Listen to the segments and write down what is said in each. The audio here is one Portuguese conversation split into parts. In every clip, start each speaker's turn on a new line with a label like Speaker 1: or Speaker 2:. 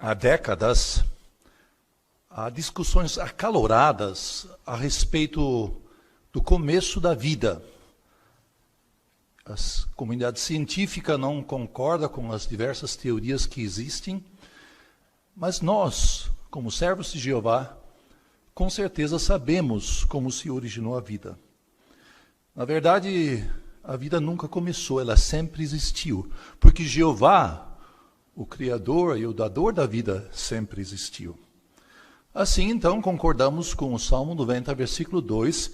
Speaker 1: Há décadas, há discussões acaloradas a respeito do começo da vida. A comunidade científica não concorda com as diversas teorias que existem, mas nós, como servos de Jeová, com certeza sabemos como se originou a vida. Na verdade, a vida nunca começou, ela sempre existiu, porque Jeová, o Criador e o dador da vida, sempre existiu. Assim, então, concordamos com o Salmo 90, versículo 2,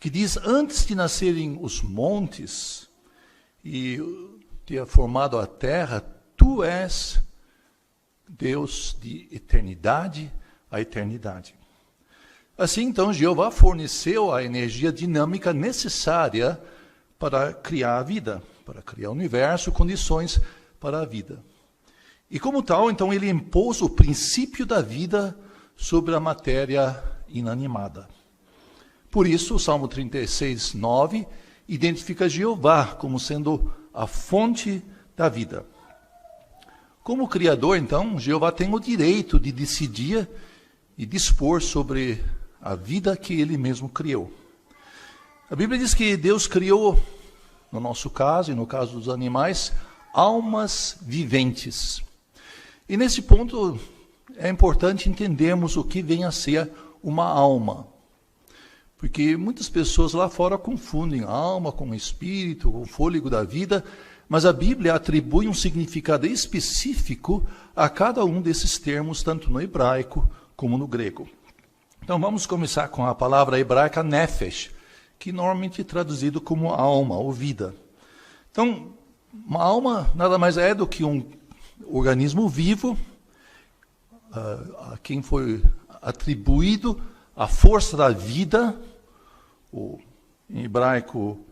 Speaker 1: que diz: antes de nascerem os montes e ter formado a terra, tu és Deus de eternidade a eternidade. Assim, então, Jeová forneceu a energia dinâmica necessária para criar a vida, para criar o universo, condições para a vida. E como tal, então, ele impôs o princípio da vida sobre a matéria inanimada. Por isso, o Salmo 36, 9, identifica Jeová como sendo a fonte da vida. Como Criador, então, Jeová tem o direito de decidir e dispor sobre a vida que ele mesmo criou. A Bíblia diz que Deus criou, no nosso caso e no caso dos animais, almas viventes. E nesse ponto é importante entendermos o que vem a ser uma alma. Porque muitas pessoas lá fora confundem alma com espírito, com o fôlego da vida, mas a Bíblia atribui um significado específico a cada um desses termos, tanto no hebraico como no grego. Então vamos começar com a palavra hebraica nefesh, que normalmente é traduzido como alma ou vida. Então, uma alma nada mais é do que um organismo vivo, a quem foi atribuído a força da vida, ou em hebraico,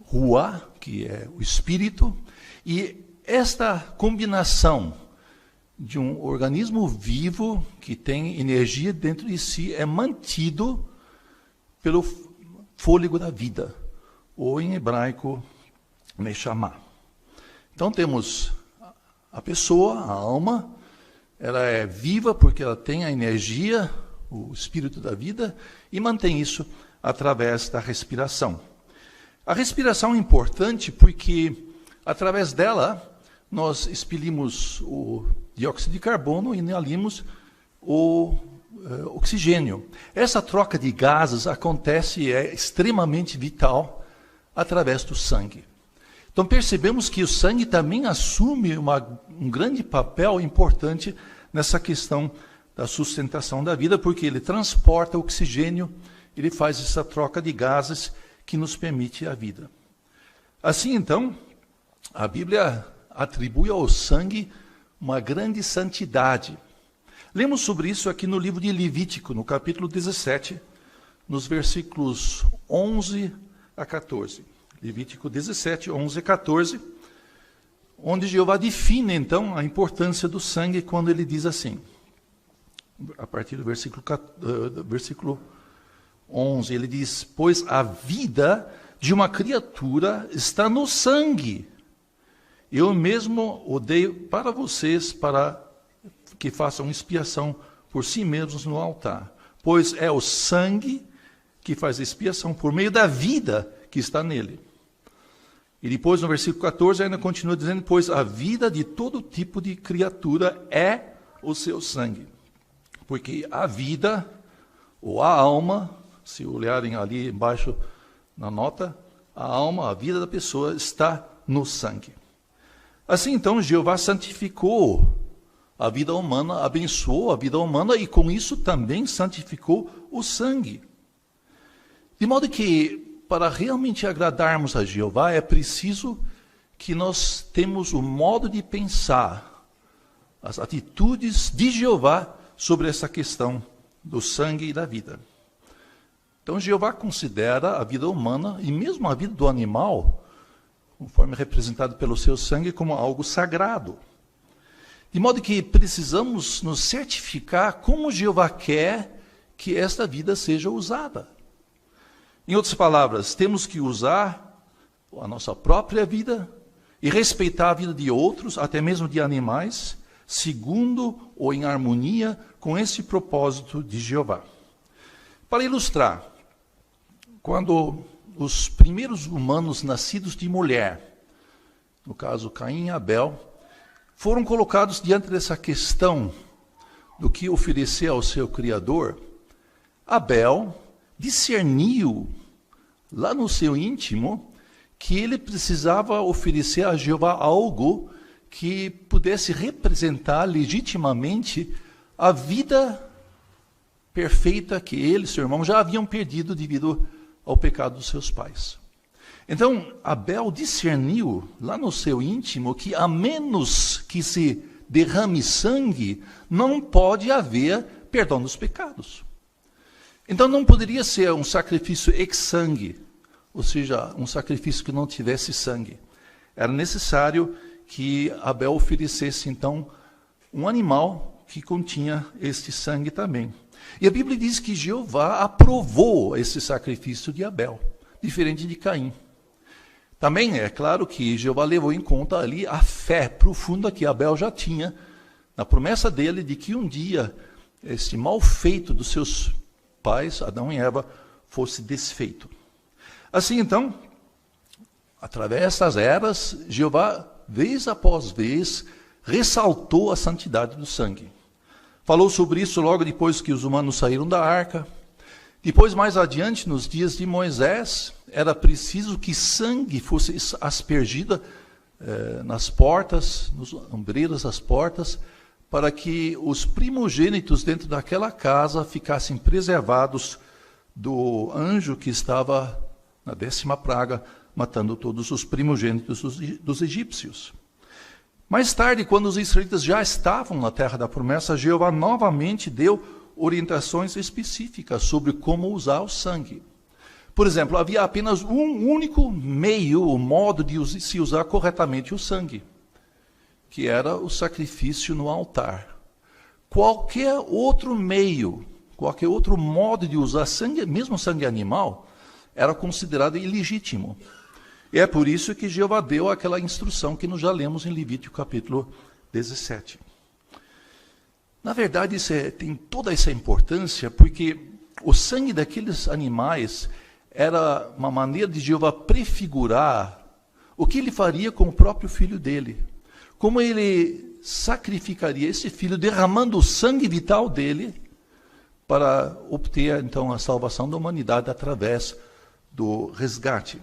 Speaker 1: ruá, que é o espírito, e esta combinação de um organismo vivo que tem energia dentro de si é mantido pelo fôlego da vida, ou em hebraico, neshama. Então temos a pessoa, a alma, ela é viva porque ela tem a energia, o espírito da vida, e mantém isso através da respiração. A respiração é importante porque, através dela, nós expelimos o dióxido de carbono e inalimos o oxigênio. Essa troca de gases acontece e é extremamente vital através do sangue. Então percebemos que o sangue também assume um grande papel importante nessa questão da sustentação da vida, porque ele transporta oxigênio, ele faz essa troca de gases que nos permite a vida. Assim, então, a Bíblia atribui ao sangue uma grande santidade. Lemos sobre isso aqui no livro de Levítico, no capítulo 17, nos versículos 11 a 14. Levítico 17, 11 a 14, onde Jeová define, então, a importância do sangue quando ele diz assim, a partir do versículo 11, ele diz: pois a vida de uma criatura está no sangue. Eu mesmo o dei para vocês, para que façam expiação por si mesmos no altar. Pois é o sangue que faz expiação por meio da vida que está nele. E depois, no versículo 14, ainda continua dizendo: pois a vida de todo tipo de criatura é o seu sangue. Porque a vida, ou a alma, se olharem ali embaixo na nota, a alma, a vida da pessoa está no sangue. Assim, então, Jeová santificou a vida humana, abençoou a vida humana e com isso também santificou o sangue. De modo que, para realmente agradarmos a Jeová, é preciso que nós temos o modo de pensar, as atitudes de Jeová sobre essa questão do sangue e da vida. Então, Jeová considera a vida humana e mesmo a vida do animal, conforme representado pelo seu sangue, como algo sagrado. De modo que precisamos nos certificar como Jeová quer que esta vida seja usada. Em outras palavras, temos que usar a nossa própria vida e respeitar a vida de outros, até mesmo de animais, segundo ou em harmonia com esse propósito de Jeová. Para ilustrar, quando os primeiros humanos nascidos de mulher, no caso Caim e Abel, foram colocados diante dessa questão do que oferecer ao seu Criador, Abel discerniu lá no seu íntimo que ele precisava oferecer a Jeová algo que pudesse representar legitimamente a vida perfeita que ele e seu irmão já haviam perdido devido ao pecado dos seus pais. Então, Abel discerniu lá no seu íntimo que a menos que se derrame sangue, não pode haver perdão dos pecados. Então não poderia ser um sacrifício ex sangue, ou seja, um sacrifício que não tivesse sangue. Era necessário que Abel oferecesse, então, um animal que continha este sangue também. E a Bíblia diz que Jeová aprovou esse sacrifício de Abel, diferente de Caim. Também é claro que Jeová levou em conta ali a fé profunda que Abel já tinha, na promessa dele de que um dia este mal feito dos seus pais, Adão e Eva, fosse desfeito. Assim, então, através das eras, Jeová, vez após vez, ressaltou a santidade do sangue. Falou sobre isso logo depois que os humanos saíram da arca. Depois, mais adiante, nos dias de Moisés, era preciso que sangue fosse aspergido nas portas, nos ombreiros das portas, para que os primogênitos dentro daquela casa ficassem preservados do anjo que estava na 10ª praga, matando todos os primogênitos dos egípcios. Mais tarde, quando os israelitas já estavam na terra da promessa, Jeová novamente deu orientações específicas sobre como usar o sangue. Por exemplo, havia apenas um único meio, ou modo de se usar corretamente o sangue, que era o sacrifício no altar. Qualquer outro meio, qualquer outro modo de usar sangue, mesmo sangue animal, era considerado ilegítimo. E é por isso que Jeová deu aquela instrução que nós já lemos em Levítico capítulo 17. Na verdade, tem toda essa importância, porque o sangue daqueles animais era uma maneira de Jeová prefigurar o que ele faria com o próprio filho dele. Como ele sacrificaria esse filho, derramando o sangue vital dele, para obter, então, a salvação da humanidade através do resgate.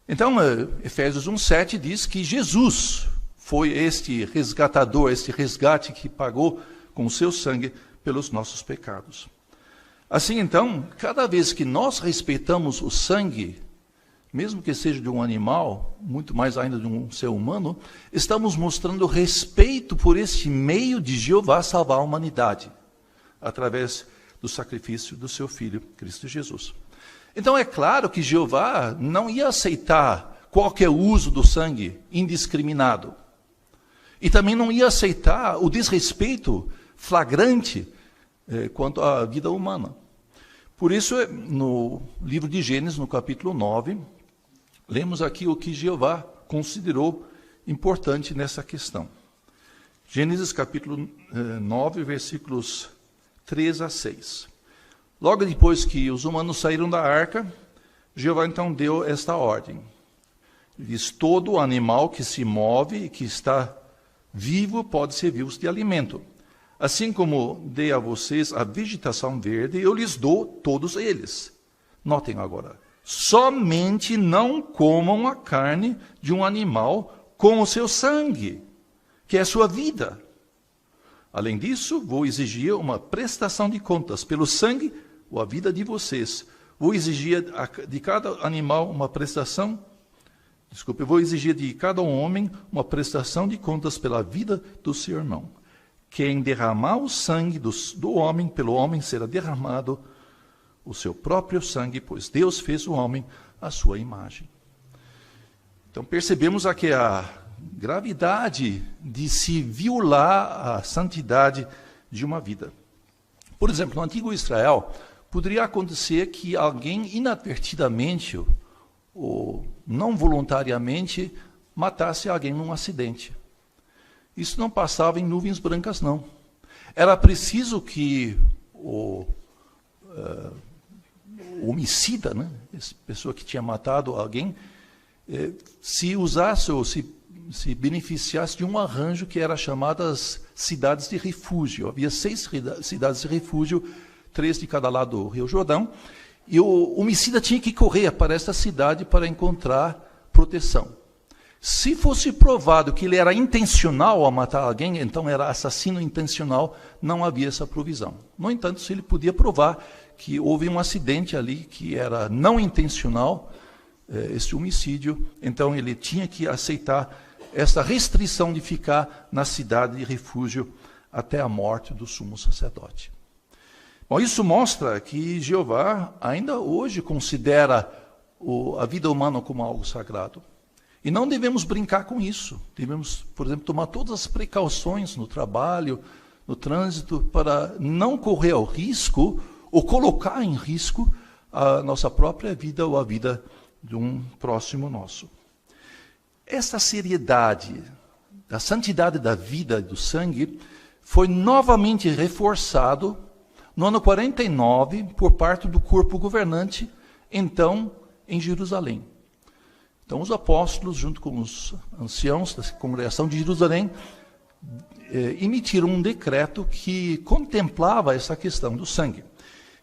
Speaker 1: Então, Efésios 1:7 diz que Jesus foi este resgatador, este resgate que pagou com o seu sangue pelos nossos pecados. Assim, então, cada vez que nós respeitamos o sangue, mesmo que seja de um animal, muito mais ainda de um ser humano, estamos mostrando respeito por este meio de Jeová salvar a humanidade, através do sacrifício do seu Filho, Cristo Jesus. Então é claro que Jeová não ia aceitar qualquer uso do sangue indiscriminado. E também não ia aceitar o desrespeito flagrante quanto à vida humana. Por isso, no livro de Gênesis, no capítulo 9, lemos aqui o que Jeová considerou importante nessa questão. Gênesis capítulo 9, versículos 3 a 6. Logo depois que os humanos saíram da arca, Jeová então deu esta ordem. Ele diz: todo animal que se move e que está vivo pode servir-vos de alimento. Assim como dei a vocês a vegetação verde, eu lhes dou todos eles. Notem agora, somente não comam a carne de um animal com o seu sangue, que é a sua vida. Além disso, vou exigir uma prestação de contas pelo sangue ou a vida de vocês. Vou exigir de cada animal uma prestação, vou exigir de cada homem uma prestação de contas pela vida do seu irmão. que em derramar o sangue do homem, pelo homem será derramado o seu próprio sangue, pois Deus fez o homem à sua imagem. Então percebemos aqui a gravidade de se violar a santidade de uma vida. Por exemplo, no antigo Israel, poderia acontecer que alguém inadvertidamente ou não voluntariamente matasse alguém num acidente. Isso não passava em nuvens brancas, não. Era preciso que o homicida, né, essa pessoa que tinha matado alguém, se usasse ou se beneficiasse de um arranjo que era chamadas cidades de refúgio. Havia 6 cidades de refúgio, 3 de cada lado do Rio Jordão, e o homicida tinha que correr para esta cidade para encontrar proteção. Se fosse provado que ele era intencional ao matar alguém, então era assassino intencional, não havia essa provisão. No entanto, se ele podia provar que houve um acidente ali que era não intencional, esse homicídio, então ele tinha que aceitar essa restrição de ficar na cidade de refúgio até a morte do sumo sacerdote. Bom, isso mostra que Jeová ainda hoje considera a vida humana como algo sagrado. E não devemos brincar com isso. Devemos, por exemplo, tomar todas as precauções no trabalho, no trânsito, para não correr ao risco ou colocar em risco a nossa própria vida ou a vida de um próximo nosso. Esta seriedade da santidade da vida e do sangue foi novamente reforçado no ano 49 por parte do corpo governante, então, em Jerusalém. Então, os apóstolos, junto com os anciãos da congregação de Jerusalém, emitiram um decreto que contemplava essa questão do sangue.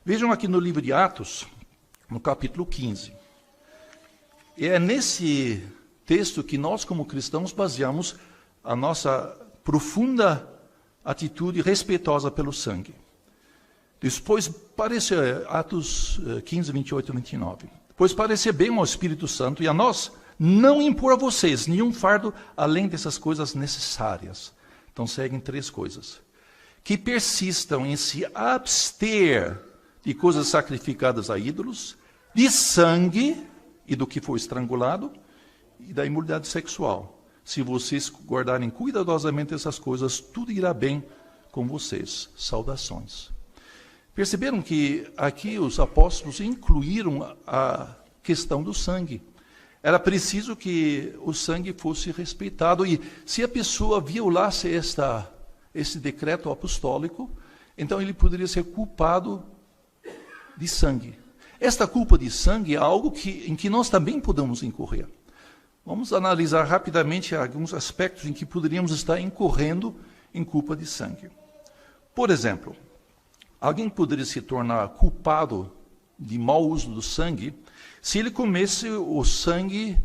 Speaker 1: Vejam aqui no livro de Atos, no capítulo 15. É nesse texto que nós, como cristãos, baseamos a nossa profunda atitude respeitosa pelo sangue. Depois pareceu, Atos 15, 28 e 29. Pois parecer bem ao Espírito Santo e a nós não impor a vocês nenhum fardo além dessas coisas necessárias. Então seguem 3 coisas. Que persistam em se abster de coisas sacrificadas a ídolos, de sangue e do que for estrangulado, e da imoralidade sexual. Se vocês guardarem cuidadosamente essas coisas, tudo irá bem com vocês. Saudações. Perceberam que aqui os apóstolos incluíram a questão do sangue. Era preciso que o sangue fosse respeitado. E se a pessoa violasse esse decreto apostólico, então ele poderia ser culpado de sangue. Esta culpa de sangue é algo em que nós também podemos incorrer. Vamos analisar rapidamente alguns aspectos em que poderíamos estar incorrendo em culpa de sangue. Por exemplo, alguém poderia se tornar culpado de mau uso do sangue se ele comesse o sangue,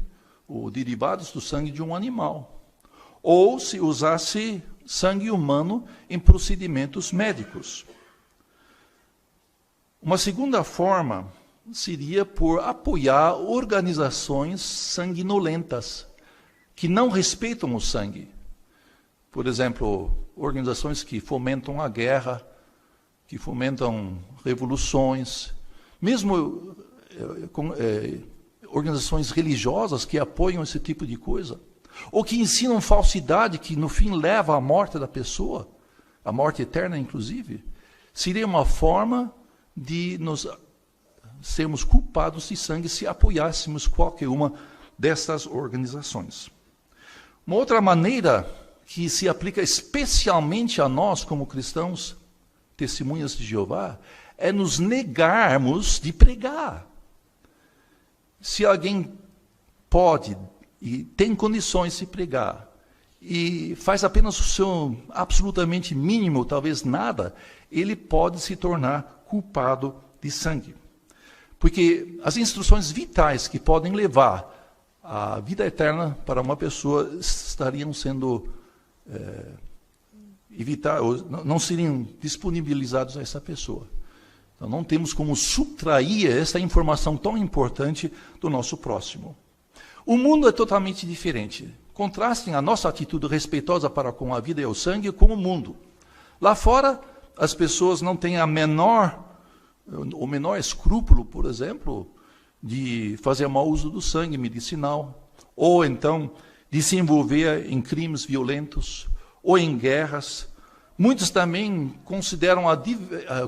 Speaker 1: ou derivados do sangue de um animal, ou se usasse sangue humano em procedimentos médicos. Uma segunda forma seria por apoiar organizações sanguinolentas, que não respeitam o sangue. Por exemplo, organizações que fomentam a guerra, que fomentam revoluções, mesmo organizações religiosas que apoiam esse tipo de coisa, ou que ensinam falsidade que no fim leva à morte da pessoa, à morte eterna inclusive, seria uma forma de nós sermos culpados de sangue se apoiássemos qualquer uma dessas organizações. Uma outra maneira que se aplica especialmente a nós como cristãos, testemunhas de Jeová, é nos negarmos de pregar. Se alguém pode e tem condições de pregar e faz apenas o seu absolutamente mínimo, talvez nada, ele pode se tornar culpado de sangue. Porque as instruções vitais que podem levar à vida eterna para uma pessoa estariam sendo evitadas, não seriam disponibilizados a essa pessoa. Então não temos como subtrair essa informação tão importante do nosso próximo. O mundo é totalmente diferente. Contrastem a nossa atitude respeitosa para com a vida e o sangue com o mundo. Lá fora, as pessoas não têm o menor escrúpulo, por exemplo, de fazer mau uso do sangue medicinal, ou então de se envolver em crimes violentos, ou em guerras. Muitos também consideram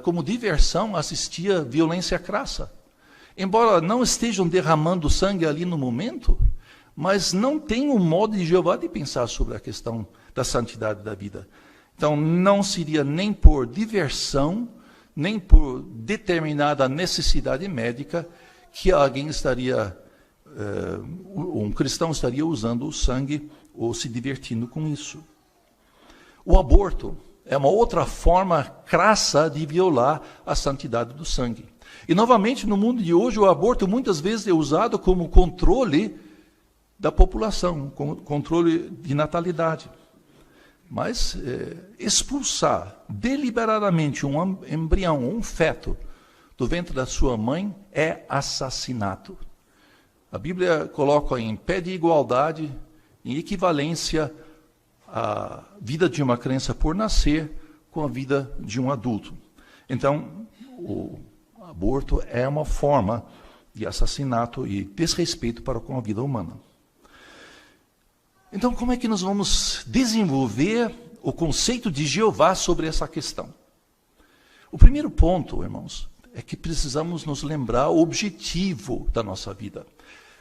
Speaker 1: como diversão assistir a violência crassa. Embora não estejam derramando sangue ali no momento, mas não tem um modo de Jeová de pensar sobre a questão da santidade da vida. Então, não seria nem por diversão, nem por determinada necessidade médica que alguém um cristão estaria usando o sangue ou se divertindo com isso. O aborto é uma outra forma crassa de violar a santidade do sangue. E, novamente, no mundo de hoje, o aborto muitas vezes é usado como controle da população, controle de natalidade. Mas expulsar deliberadamente um embrião, um feto, do ventre da sua mãe é assassinato. A Bíblia coloca em pé de igualdade, em equivalência, a vida de uma criança por nascer com a vida de um adulto. Então, o aborto é uma forma de assassinato e desrespeito para com a vida humana. Então, como é que nós vamos desenvolver o conceito de Jeová sobre essa questão? O primeiro ponto, irmãos, é que precisamos nos lembrar o objetivo da nossa vida.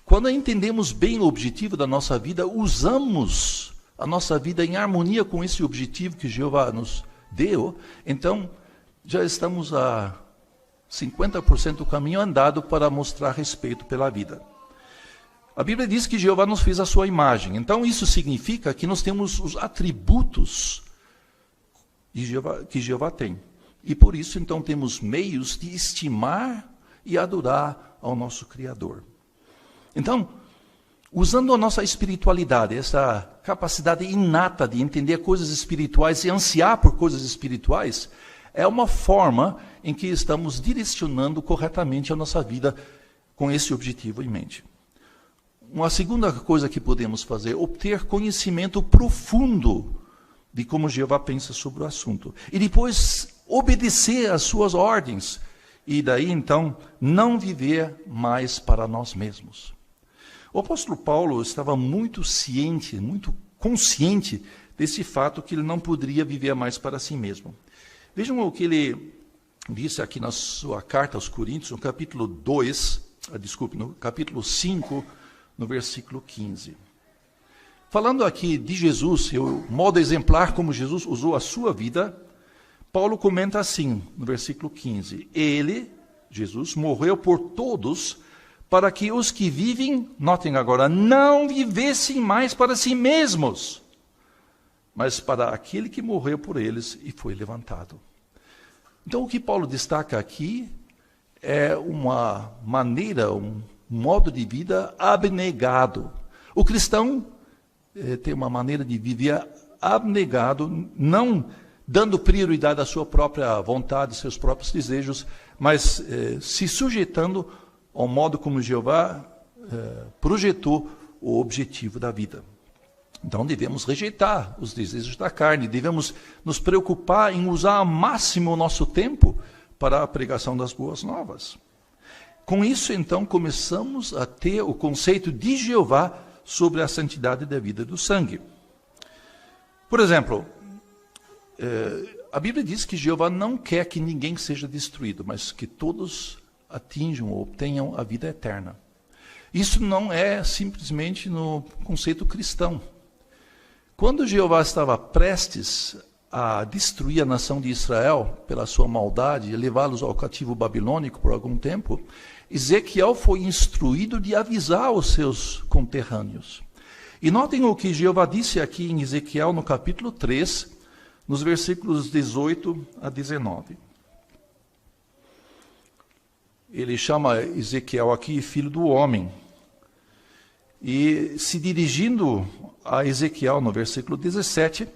Speaker 1: Quando entendemos bem o objetivo da nossa vida, usamos a nossa vida em harmonia com esse objetivo que Jeová nos deu, então já estamos a 50% do caminho andado para mostrar respeito pela vida. A Bíblia diz que Jeová nos fez a sua imagem. Então, isso significa que nós temos os atributos que Jeová tem. E por isso, então, temos meios de estimar e adorar ao nosso Criador. Então, usando a nossa espiritualidade, essa capacidade inata de entender coisas espirituais e ansiar por coisas espirituais, é uma forma em que estamos direcionando corretamente a nossa vida com esse objetivo em mente. Uma segunda coisa que podemos fazer é obter conhecimento profundo de como Jeová pensa sobre o assunto. E depois obedecer às suas ordens. E daí, então, não viver mais para nós mesmos. O apóstolo Paulo estava muito ciente, muito consciente desse fato que ele não poderia viver mais para si mesmo. Vejam o que ele disse aqui na sua carta aos Coríntios, no capítulo 5, no versículo 15. Falando aqui de Jesus, o modo exemplar como Jesus usou a sua vida, Paulo comenta assim, no versículo 15, ele, Jesus, morreu por todos, para que os que vivem, notem agora, não vivessem mais para si mesmos, mas para aquele que morreu por eles e foi levantado. Então, o que Paulo destaca aqui é uma maneira, um modo de vida abnegado. O cristão tem uma maneira de viver abnegado, não dando prioridade à sua própria vontade, seus próprios desejos, mas se sujeitando ao modo como Jeová projetou o objetivo da vida. Então devemos rejeitar os desejos da carne, devemos nos preocupar em usar ao máximo o nosso tempo para a pregação das boas novas. Com isso, então, começamos a ter o conceito de Jeová sobre a santidade da vida do sangue. Por exemplo, a Bíblia diz que Jeová não quer que ninguém seja destruído, mas que todos atinjam ou obtenham a vida eterna. Isso não é simplesmente no conceito cristão. Quando Jeová estava prestes a destruir a nação de Israel pela sua maldade e levá-los ao cativo babilônico por algum tempo, Ezequiel foi instruído de avisar os seus conterrâneos. E notem o que Jeová disse aqui em Ezequiel, no capítulo 3, nos versículos 18 a 19. Ele chama Ezequiel aqui filho do homem. E se dirigindo a Ezequiel, no versículo 17,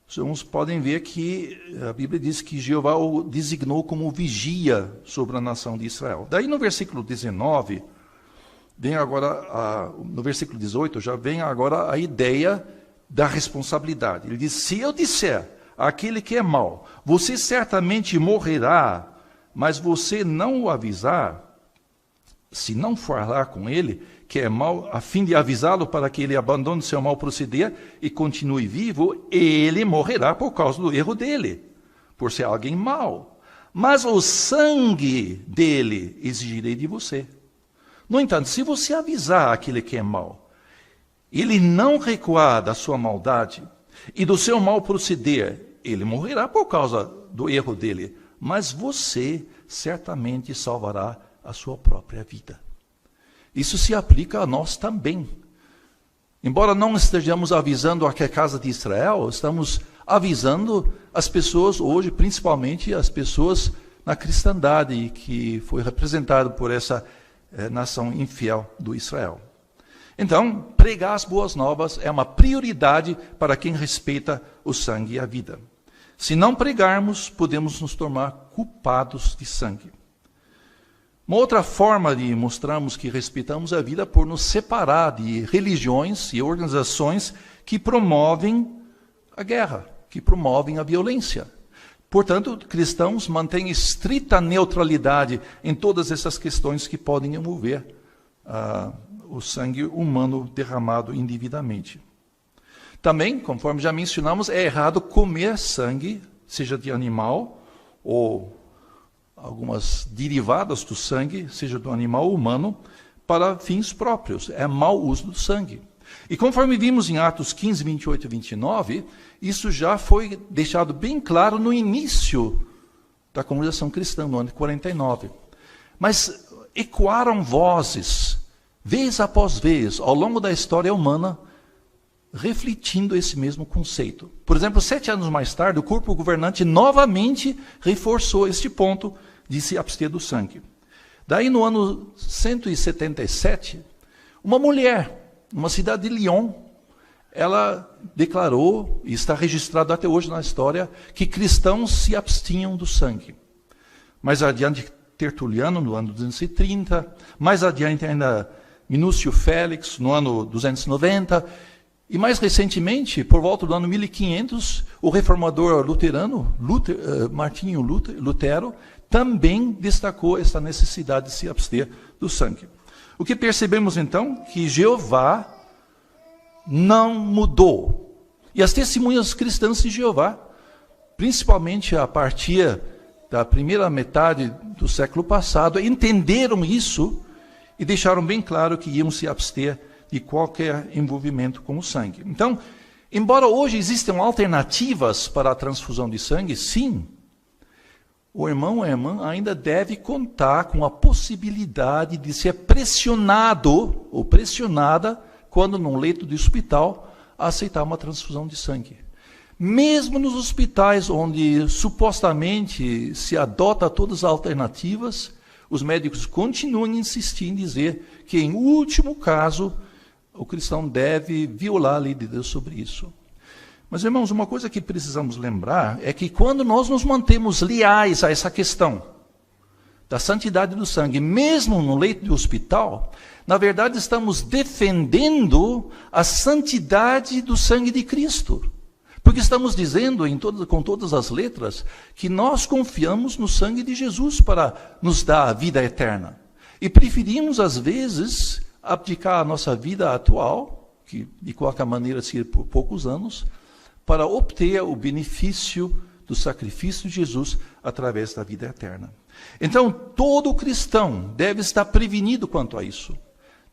Speaker 1: os irmãos podem ver que a Bíblia diz que Jeová o designou como vigia sobre a nação de Israel. Daí no versículo 19, vem agora, no versículo 18, já vem agora a ideia da responsabilidade. Ele diz, se eu disser, aquele que é mau, você certamente morrerá, mas você não o avisar, se não falar com ele, que é mau, a fim de avisá-lo para que ele abandone seu mau proceder e continue vivo, ele morrerá por causa do erro dele, por ser alguém mau. Mas o sangue dele exigirei de você. No entanto, se você avisar aquele que é mau, ele não recuar da sua maldade e do seu mau proceder, ele morrerá por causa do erro dele, mas você certamente salvará a sua própria vida. Isso se aplica a nós também. Embora não estejamos avisando a casa de Israel, estamos avisando as pessoas hoje, principalmente as pessoas na cristandade, que foi representada por essa nação infiel do Israel. Então, pregar as boas novas é uma prioridade para quem respeita o sangue e a vida. Se não pregarmos, podemos nos tornar culpados de sangue. Uma outra forma de mostrarmos que respeitamos a vida é por nos separar de religiões e organizações que promovem a guerra, que promovem a violência. Portanto, cristãos mantêm estrita neutralidade em todas essas questões que podem envolver o sangue humano derramado indevidamente. Também, conforme já mencionamos, é errado comer sangue, seja de animal ou algumas derivadas do sangue, seja do animal ou humano, para fins próprios. É mau uso do sangue. E conforme vimos em Atos 15, 28 e 29, isso já foi deixado bem claro no início da congregação cristã, no ano de 49. Mas ecoaram vozes, vez após vez, ao longo da história humana, refletindo esse mesmo conceito. Por exemplo, 7 anos mais tarde, o corpo governante novamente reforçou este ponto de se abster do sangue. Daí, no ano 177, uma mulher, numa cidade de Lyon, ela declarou, e está registrado até hoje na história, que cristãos se abstinham do sangue. Mais adiante, Tertuliano, no ano 230, mais adiante ainda Minúcio Félix, no ano 290, e mais recentemente, por volta do ano 1500, o reformador luterano, Martinho Lutero, também destacou essa necessidade de se abster do sangue. O que percebemos então? Que Jeová não mudou. E as testemunhas cristãs de Jeová, principalmente a partir da primeira metade do século passado, entenderam isso e deixaram bem claro que iam se abster de qualquer envolvimento com o sangue. Então, embora hoje existam alternativas para a transfusão de sangue, sim, o irmão ou a irmã ainda deve contar com a possibilidade de ser pressionado ou pressionada, quando num leito de hospital, a aceitar uma transfusão de sangue. Mesmo nos hospitais onde supostamente se adota todas as alternativas, os médicos continuam insistindo em dizer que, em último caso, o cristão deve violar a lei de Deus sobre isso. Mas, irmãos, uma coisa que precisamos lembrar é que quando nós nos mantemos leais a essa questão da santidade do sangue, mesmo no leito de hospital, na verdade estamos defendendo a santidade do sangue de Cristo. Porque estamos dizendo com todas as letras que nós confiamos no sangue de Jesus para nos dar a vida eterna. E preferimos, às vezes, abdicar a nossa vida atual, que de qualquer maneira seria por poucos anos, para obter o benefício do sacrifício de Jesus através da vida eterna. Então, todo cristão deve estar prevenido quanto a isso.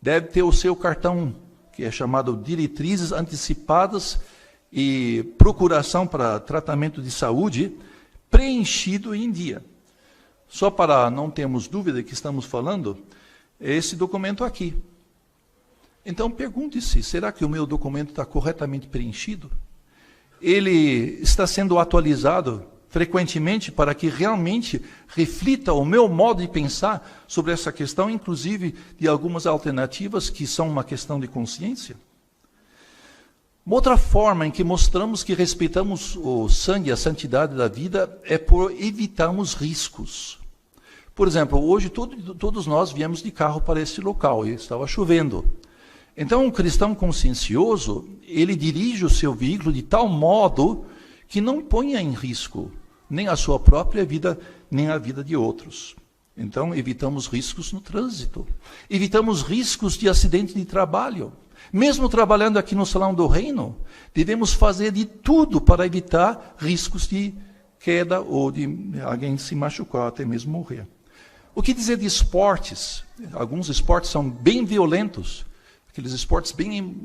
Speaker 1: Deve ter o seu cartão, que é chamado Diretrizes Antecipadas e Procuração para Tratamento de Saúde, preenchido em dia. Só para não termos dúvida que estamos falando, é esse documento aqui. Então, pergunte-se, será que o meu documento está corretamente preenchido? Ele está sendo atualizado frequentemente para que realmente reflita o meu modo de pensar sobre essa questão, inclusive de algumas alternativas que são uma questão de consciência? Uma outra forma em que mostramos que respeitamos o sangue e a santidade da vida é por evitarmos riscos. Por exemplo, hoje todos nós viemos de carro para este local e estava chovendo. Então, um cristão consciencioso, ele dirige o seu veículo de tal modo que não ponha em risco nem a sua própria vida, nem a vida de outros. Então, evitamos riscos no trânsito, evitamos riscos de acidente de trabalho. Mesmo trabalhando aqui no Salão do Reino, devemos fazer de tudo para evitar riscos de queda ou de alguém se machucar, até mesmo morrer. O que dizer de esportes? Alguns esportes são bem violentos, aqueles esportes bem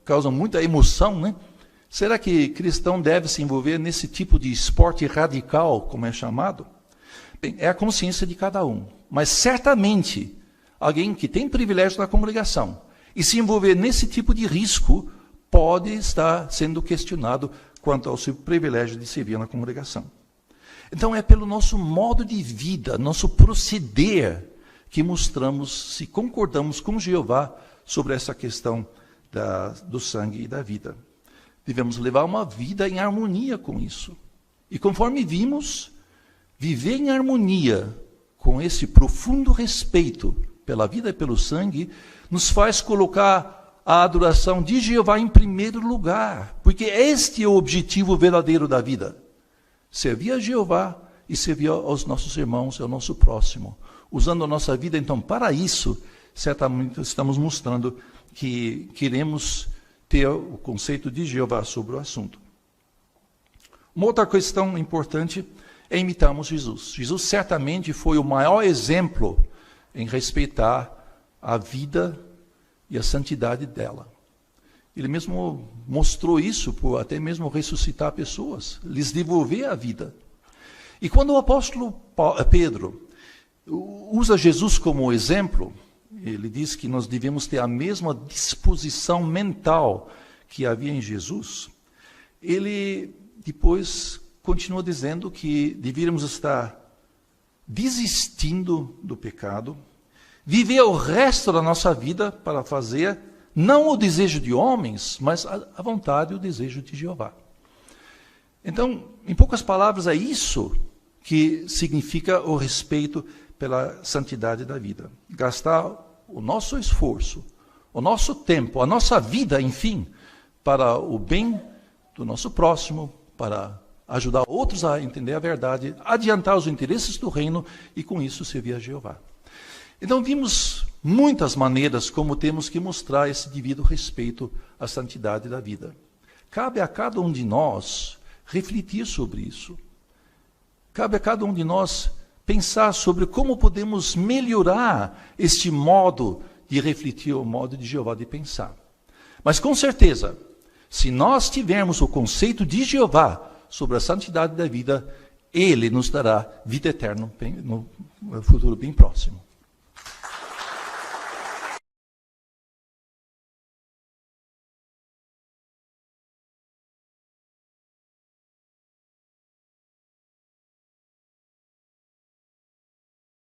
Speaker 1: causam muita emoção, né? Será que cristão deve se envolver nesse tipo de esporte radical, como é chamado? Bem, é a consciência de cada um. Mas certamente, alguém que tem privilégio na congregação e se envolver nesse tipo de risco pode estar sendo questionado quanto ao seu privilégio de servir na congregação. Então é pelo nosso modo de vida, nosso proceder, que mostramos se concordamos com Jeová sobre essa questão do sangue e da vida. Devemos levar uma vida em harmonia com isso. E conforme vimos, viver em harmonia com esse profundo respeito pela vida e pelo sangue, nos faz colocar a adoração de Jeová em primeiro lugar, porque este é o objetivo verdadeiro da vida. Servir a Jeová e servir aos nossos irmãos e ao nosso próximo. Usando a nossa vida, então, para isso, certamente estamos mostrando que queremos ter o conceito de Jeová sobre o assunto. Uma outra questão importante é imitarmos Jesus. Jesus certamente foi o maior exemplo em respeitar a vida e a santidade dela. Ele mesmo mostrou isso por até mesmo ressuscitar pessoas, lhes devolver a vida. E quando o apóstolo Pedro usa Jesus como exemplo, ele diz que nós devemos ter a mesma disposição mental que havia em Jesus. Ele depois continua dizendo que deveríamos estar desistindo do pecado, viver o resto da nossa vida para fazer não o desejo de homens, mas a vontade e o desejo de Jeová. Então, em poucas palavras, é isso que significa o respeito pela santidade da vida. Gastar o nosso esforço, o nosso tempo, a nossa vida, enfim, para o bem do nosso próximo, para ajudar outros a entender a verdade, adiantar os interesses do reino e, com isso, servir a Jeová. Então, vimos muitas maneiras como temos que mostrar esse devido respeito à santidade da vida. Cabe a cada um de nós refletir sobre isso. Cabe a cada um de nós pensar sobre como podemos melhorar este modo de refletir, o modo de Jeová de pensar. Mas, com certeza, se nós tivermos o conceito de Jeová sobre a santidade da vida, Ele nos dará vida eterna no futuro bem próximo.